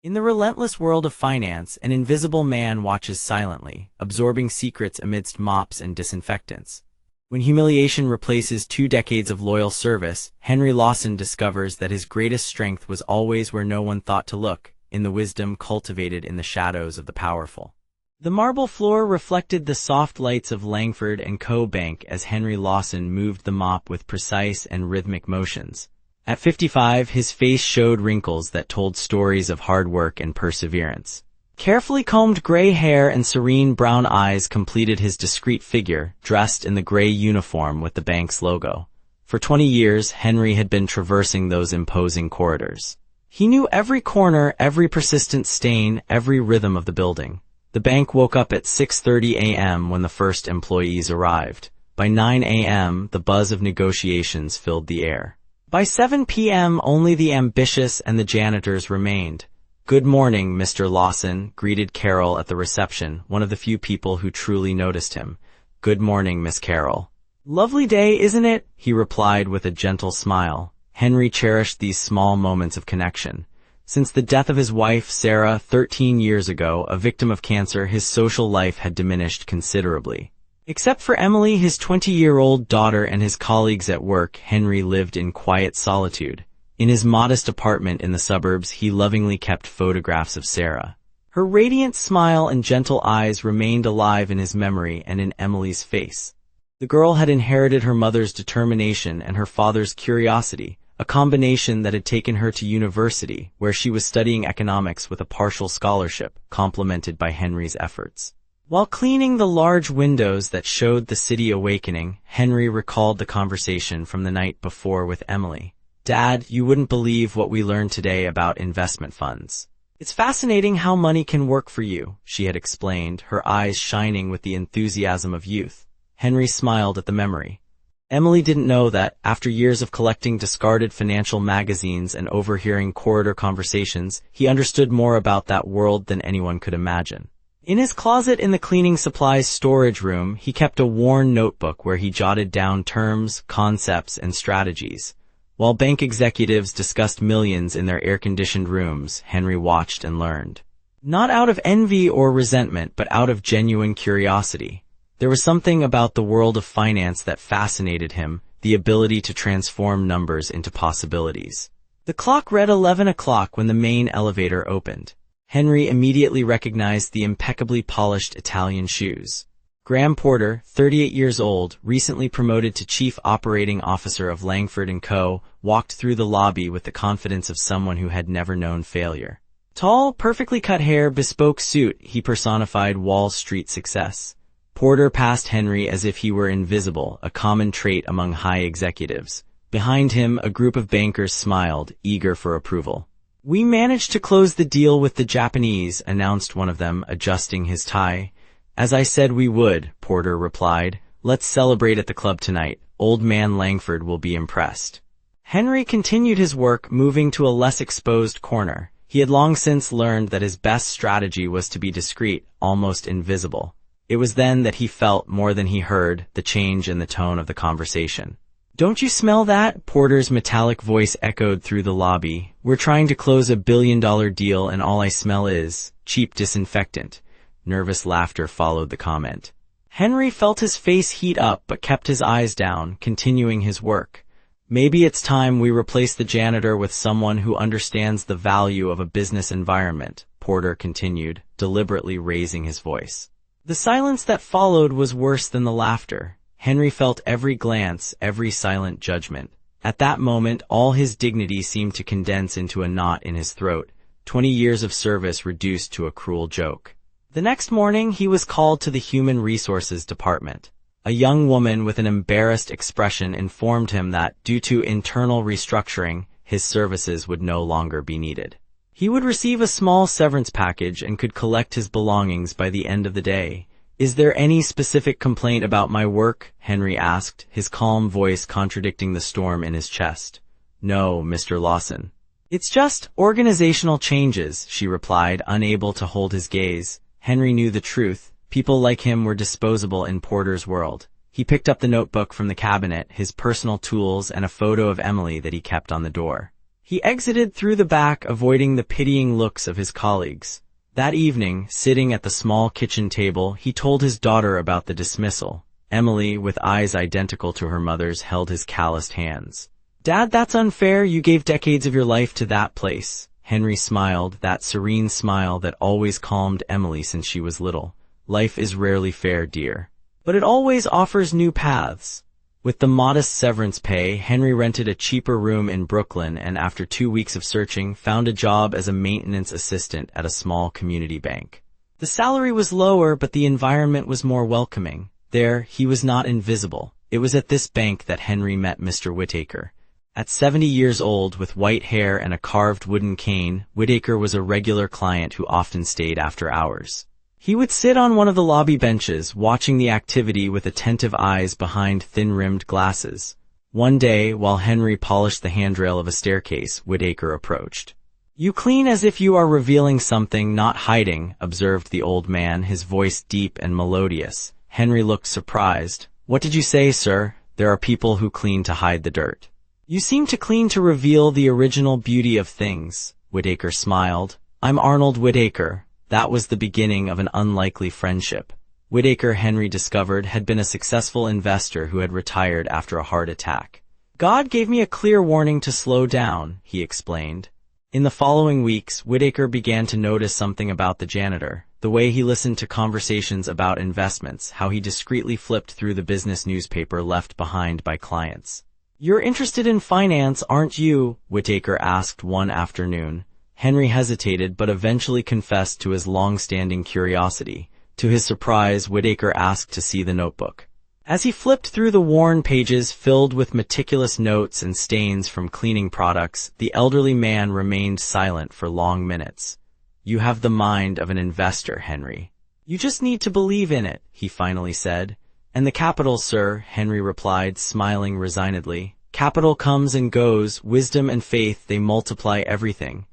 In the relentless world of finance, an invisible man watches silently, absorbing secrets amidst mops and disinfectants. When humiliation replaces 2 decades of loyal service, Henry Lawson discovers that his greatest strength was always where no one thought to look, in the wisdom cultivated in the shadows of the powerful. The marble floor reflected the soft lights of Langford & Co. Bank as Henry Lawson moved the mop with precise and rhythmic motions. At 55, his face showed wrinkles that told stories of hard work and perseverance. Carefully combed gray hair and serene brown eyes completed his discreet figure, dressed in the gray uniform with the bank's logo. For 20 years, Henry had been traversing those imposing corridors. He knew every corner, every persistent stain, every rhythm of the building. The bank woke up at 6:30 a.m. when the first employees arrived. By 9 a.m., the buzz of negotiations filled the air. By 7 p.m., only the ambitious and the janitors remained. "Good morning, Mr. Lawson," greeted Carol at the reception, one of the few people who truly noticed him. "Good morning, Miss Carol." "Lovely day, isn't it?" he replied with a gentle smile. Henry cherished these small moments of connection. Since the death of his wife, Sarah, 13 years ago, a victim of cancer, his social life had diminished considerably. Except for Emily, his 20-year-old daughter, and his colleagues at work, Henry lived in quiet solitude. In his modest apartment in the suburbs, he lovingly kept photographs of Sarah. Her radiant smile and gentle eyes remained alive in his memory and in Emily's face. The girl had inherited her mother's determination and her father's curiosity, a combination that had taken her to university, where she was studying economics with a partial scholarship, complemented by Henry's efforts. While cleaning the large windows that showed the city awakening, Henry recalled the conversation from the night before with Emily. "Dad, you wouldn't believe what we learned today about investment funds. It's fascinating how money can work for you," she had explained, her eyes shining with the enthusiasm of youth. Henry smiled at the memory. Emily didn't know that, after years of collecting discarded financial magazines and overhearing corridor conversations, he understood more about that world than anyone could imagine. In his closet in the cleaning supplies storage room, he kept a worn notebook where he jotted down terms, concepts, and strategies. While bank executives discussed millions in their air-conditioned rooms, Henry watched and learned. Not out of envy or resentment, but out of genuine curiosity. There was something about the world of finance that fascinated him, the ability to transform numbers into possibilities. The clock read 11 o'clock when the main elevator opened. Henry immediately recognized the impeccably polished Italian shoes. Graham Porter, 38 years old, recently promoted to Chief Operating Officer of Langford & Co., walked through the lobby with the confidence of someone who had never known failure. Tall, perfectly cut hair, bespoke suit, he personified Wall Street success. Porter passed Henry as if he were invisible, a common trait among high executives. Behind him, a group of bankers smiled, eager for approval. "We managed to close the deal with the Japanese," announced one of them, adjusting his tie. "As I said we would," Porter replied. "Let's celebrate at the club tonight. Old man Langford will be impressed." Henry continued his work, moving to a less exposed corner. He had long since learned that his best strategy was to be discreet, almost invisible. It was then that he felt, more than he heard, the change in the tone of the conversation. "Don't you smell that?" Porter's metallic voice echoed through the lobby. "We're trying to close a billion-dollar deal and all I smell is cheap disinfectant." Nervous laughter followed the comment. Henry felt his face heat up but kept his eyes down, continuing his work. "Maybe it's time we replace the janitor with someone who understands the value of a business environment," Porter continued, deliberately raising his voice. The silence that followed was worse than the laughter. Henry felt every glance, every silent judgment. At that moment, all his dignity seemed to condense into a knot in his throat, 20 years of service reduced to a cruel joke. The next morning, he was called to the Human Resources Department. A young woman with an embarrassed expression informed him that, due to internal restructuring, his services would no longer be needed. He would receive a small severance package and could collect his belongings by the end of the day. "Is there any specific complaint about my work?" Henry asked, his calm voice contradicting the storm in his chest. "No, Mr. Lawson. It's just organizational changes," she replied, unable to hold his gaze. Henry knew the truth. People like him were disposable in Porter's world. He picked up the notebook from the cabinet, his personal tools, and a photo of Emily that he kept on the door. He exited through the back, avoiding the pitying looks of his colleagues. That evening, sitting at the small kitchen table, he told his daughter about the dismissal. Emily, with eyes identical to her mother's, held his calloused hands. "Dad, that's unfair. You gave decades of your life to that place." Henry smiled, that serene smile that always calmed Emily since she was little. "Life is rarely fair, dear. But it always offers new paths." With the modest severance pay, Henry rented a cheaper room in Brooklyn and after 2 weeks of searching, found a job as a maintenance assistant at a small community bank. The salary was lower, but the environment was more welcoming. There, he was not invisible. It was at this bank that Henry met Mr. Whittaker. At 70 years old, with white hair and a carved wooden cane, Whittaker was a regular client who often stayed after hours. He would sit on one of the lobby benches, watching the activity with attentive eyes behind thin-rimmed glasses. One day, while Henry polished the handrail of a staircase, Whittaker approached. "You clean as if you are revealing something, not hiding," observed the old man, his voice deep and melodious. Henry looked surprised. "What did you say, sir? There are people who clean to hide the dirt." "You seem to clean to reveal the original beauty of things." Whittaker smiled. "I'm Arnold Whittaker." That was the beginning of an unlikely friendship. Whittaker, Henry discovered, had been a successful investor who had retired after a heart attack. "God gave me a clear warning to slow down," he explained. In the following weeks, Whittaker began to notice something about the janitor, the way he listened to conversations about investments, how he discreetly flipped through the business newspaper left behind by clients. "You're interested in finance, aren't you?" Whittaker asked one afternoon. Henry hesitated but eventually confessed to his long-standing curiosity. To his surprise, Whittaker asked to see the notebook. As he flipped through the worn pages filled with meticulous notes and stains from cleaning products, the elderly man remained silent for long minutes. "You have the mind of an investor, Henry. You just need to believe in it," he finally said. "And the capital, sir," Henry replied, smiling resignedly. "Capital comes and goes, wisdom and faith, they multiply everything."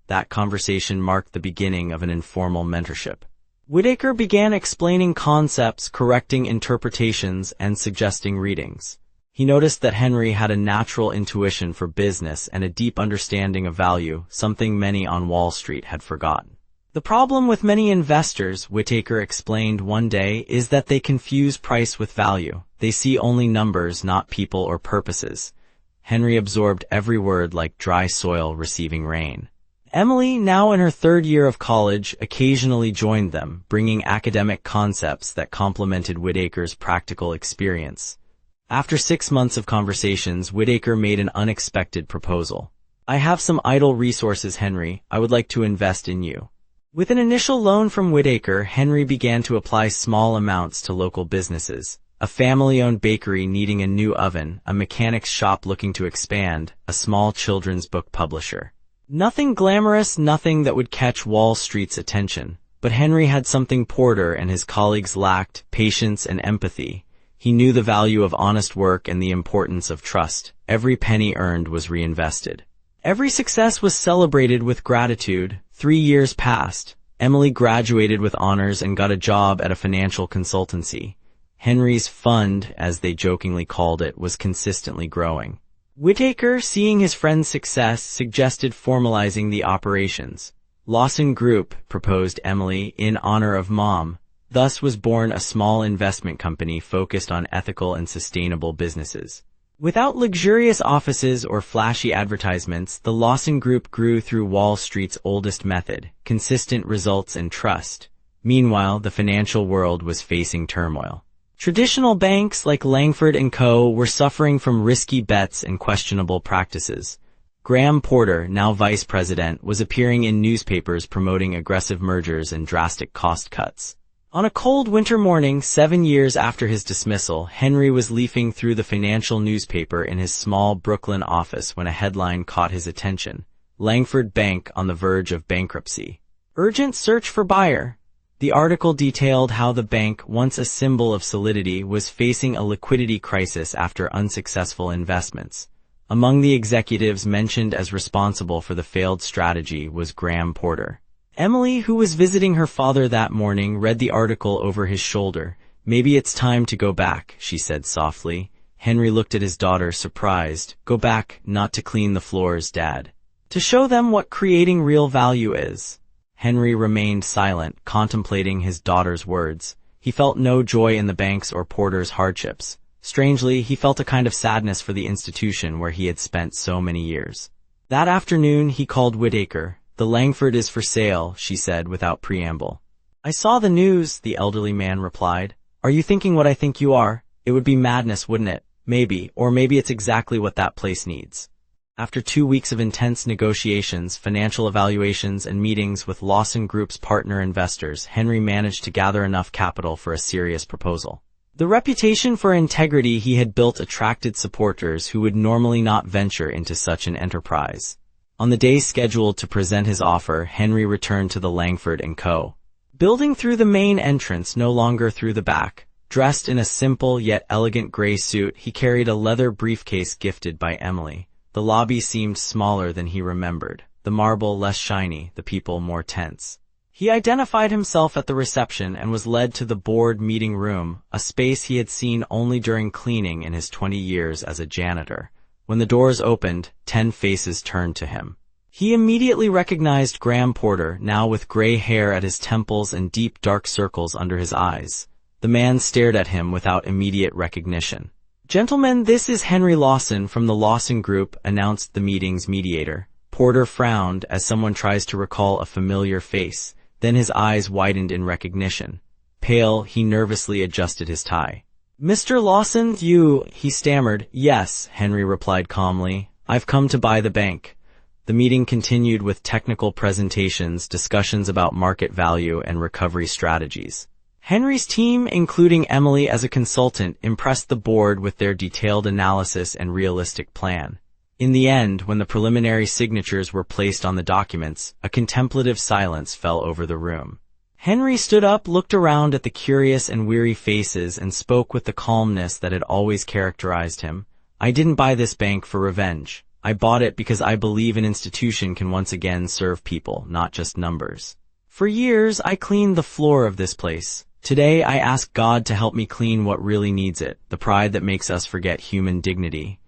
That conversation marked the beginning of an informal mentorship. Whittaker began explaining concepts, correcting interpretations, and suggesting readings. He noticed that Henry had a natural intuition for business and a deep understanding of value, something many on Wall Street had forgotten. "The problem with many investors," Whittaker explained one day, "is that they confuse price with value. They see only numbers, not people or purposes." Henry absorbed every word like dry soil receiving rain. Emily, now in her 3rd year of college, occasionally joined them, bringing academic concepts that complemented Whittaker's practical experience. After 6 months of conversations, Whittaker made an unexpected proposal. "I have some idle resources, Henry. I would like to invest in you." With an initial loan from Whittaker, Henry began to apply small amounts to local businesses. A family-owned bakery needing a new oven, a mechanic's shop looking to expand, a small children's book publisher. Nothing glamorous, nothing that would catch Wall Street's attention. But Henry had something Porter and his colleagues lacked: patience and empathy. He knew the value of honest work and the importance of trust. Every penny earned was reinvested. Every success was celebrated with gratitude. 3 years passed. Emily graduated with honors and got a job at a financial consultancy. Henry's fund, as they jokingly called it, was consistently growing. Whittaker, seeing his friend's success, suggested formalizing the operations. "Lawson Group," proposed Emily, in honor of Mom. Thus was born a small investment company focused on ethical and sustainable businesses. Without luxurious offices or flashy advertisements, the Lawson Group grew through Wall Street's oldest method: consistent results and trust. Meanwhile, the financial world was facing turmoil. Traditional banks like Langford & Co. were suffering from risky bets and questionable practices. Graham Porter, now vice president, was appearing in newspapers promoting aggressive mergers and drastic cost cuts. On a cold winter morning, 7 years after his dismissal, Henry was leafing through the financial newspaper in his small Brooklyn office when a headline caught his attention: "Langford Bank on the verge of bankruptcy. Urgent search for buyer." The article detailed how the bank, once a symbol of solidity, was facing a liquidity crisis after unsuccessful investments. Among the executives mentioned as responsible for the failed strategy was Graham Porter. Emily, who was visiting her father that morning, read the article over his shoulder. "Maybe it's time to go back," she said softly. Henry looked at his daughter, surprised. "Go back, not to clean the floors, Dad." to show them what creating real value is. Henry remained silent, contemplating his daughter's words. He felt no joy in the bank's or Porter's hardships. Strangely, he felt a kind of sadness for the institution where he had spent so many years. That afternoon, he called Whittaker. "The Langford is for sale," she said without preamble. "I saw the news," the elderly man replied. "Are you thinking what I think you are? It would be madness, wouldn't it? Maybe, or maybe it's exactly what that place needs." After 2 weeks of intense negotiations, financial evaluations, and meetings with Lawson Group's partner investors, Henry managed to gather enough capital for a serious proposal. The reputation for integrity he had built attracted supporters who would normally not venture into such an enterprise. On the day scheduled to present his offer, Henry returned to the Langford & Co. building through the main entrance, no longer through the back. Dressed in a simple yet elegant gray suit, he carried a leather briefcase gifted by Emily. The lobby seemed smaller than he remembered, the marble less shiny, the people more tense. He identified himself at the reception and was led to the board meeting room, a space he had seen only during cleaning in his 20 years as a janitor. When the doors opened, 10 faces turned to him. He immediately recognized Graham Porter, now with gray hair at his temples and deep dark circles under his eyes. The man stared at him without immediate recognition. "Gentlemen, this is Henry Lawson from the Lawson Group," announced the meeting's mediator. Porter frowned as someone tries to recall a familiar face. Then his eyes widened in recognition. Pale, he nervously adjusted his tie. "Mr. Lawson, you," he stammered. "Yes," Henry replied calmly. "I've come to buy the bank." The meeting continued with technical presentations, discussions about market value, and recovery strategies. Henry's team, including Emily as a consultant, impressed the board with their detailed analysis and realistic plan. In the end, when the preliminary signatures were placed on the documents, a contemplative silence fell over the room. Henry stood up, looked around at the curious and weary faces, and spoke with the calmness that had always characterized him. "I didn't buy this bank for revenge. I bought it because I believe an institution can once again serve people, not just numbers. For years, I cleaned the floor of this place. Today, I ask God to help me clean what really needs it, the pride that makes us forget human dignity."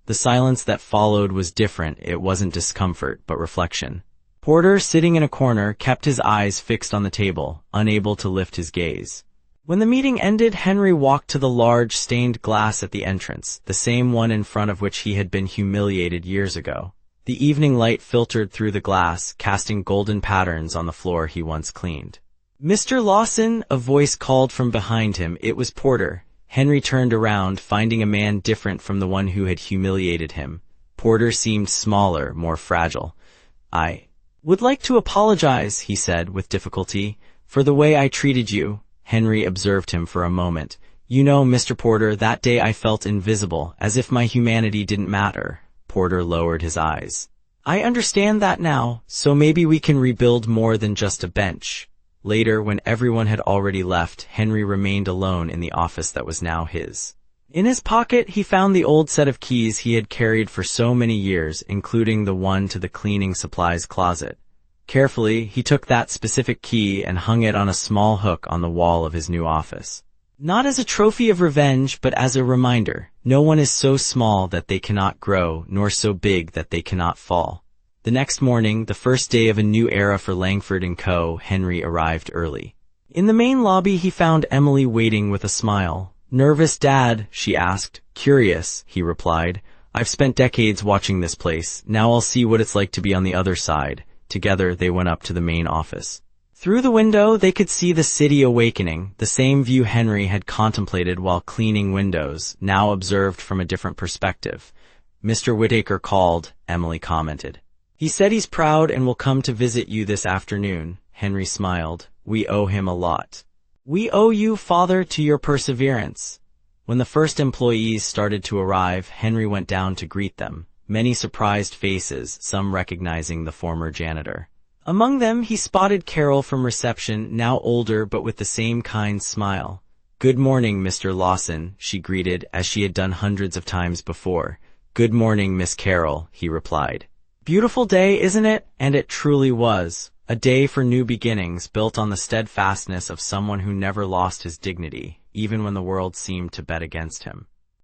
The silence that followed was different. It wasn't discomfort, but reflection. Porter, sitting in a corner, kept his eyes fixed on the table, unable to lift his gaze. When the meeting ended, Henry walked to the large stained glass at the entrance, the same one in front of which he had been humiliated years ago. The evening light filtered through the glass, casting golden patterns on the floor he once cleaned. "Mr. Lawson," a voice called from behind him. It was Porter. Henry turned around, finding a man different from the one who had humiliated him. Porter seemed smaller, more fragile. "I would like to apologize," he said with difficulty, "for the way I treated you." Henry observed him for a moment. "You know, Mr. Porter, that day I felt invisible, as if my humanity didn't matter." Porter lowered his eyes. "I understand that now, so maybe we can rebuild more than just a bench." Later, when everyone had already left, Henry remained alone in the office that was now his. In his pocket, he found the old set of keys he had carried for so many years, including the one to the cleaning supplies closet. Carefully, he took that specific key and hung it on a small hook on the wall of his new office. Not as a trophy of revenge, but as a reminder. No one is so small that they cannot grow, nor so big that they cannot fall. The next morning, the first day of a new era for Langford & Co., Henry arrived early. In the main lobby, he found Emily waiting with a smile. "Nervous, Dad?" she asked. "Curious," he replied. "I've spent decades watching this place. Now I'll see what it's like to be on the other side." Together, they went up to the main office. Through the window, they could see the city awakening, the same view Henry had contemplated while cleaning windows, now observed from a different perspective. "Mr. Whittaker called," Emily commented. "He said he's proud and will come to visit you this afternoon." Henry smiled. "We owe him a lot." "We owe you, Father, to your perseverance." When the first employees started to arrive, Henry went down to greet them. Many surprised faces, some recognizing the former janitor. Among them, he spotted Carol from reception, now older but with the same kind smile. "Good morning, Mr. Lawson," she greeted, as she had done hundreds of times before. "Good morning, Miss Carol," he replied. "Beautiful day, isn't it?" And it truly was. A day for new beginnings, built on the steadfastness of someone who never lost his dignity, even when the world seemed to bet against him.